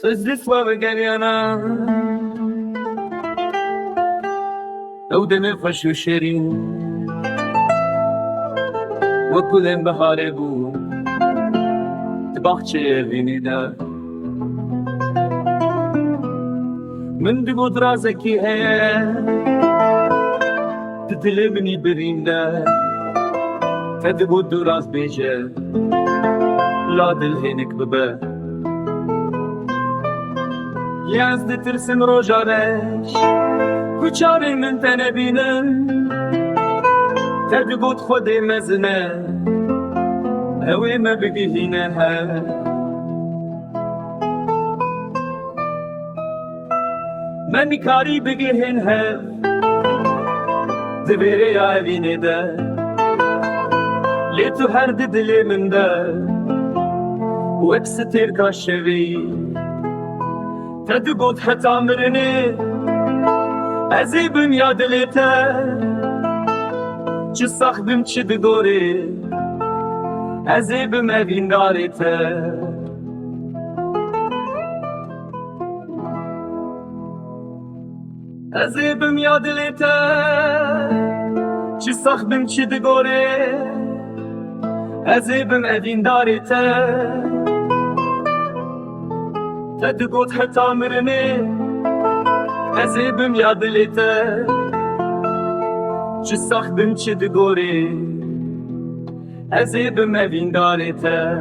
سزلت وبقريانا لو دمي فش وشيرين وكل بهار بو تباخچه بینیده من دیگو درازکی هیه تدلی بنی برینده تدگو دراز بیجه لا دل هینک ببه یازد ترسم روژارش کچاری من تنبینه تدگو خودی مزنه هوی ما بگیهینه ها من کاری بگیهن ها دبیری آوینه ده لی تو هر دلی من ده و اکستیر کاشوی تدگوت حتا مرنه عزیبم یاد لیتا چه ساخدم چه دگوره عزیبم اوین داریتا عزیبم یاد لیتا چه ساخدم چه دگوره عزیبم اوین داریتا تدگوت حتا مرنه عزیبم یاد لیتا چه ساخدم چه دگوره عزیبم اوین داریتا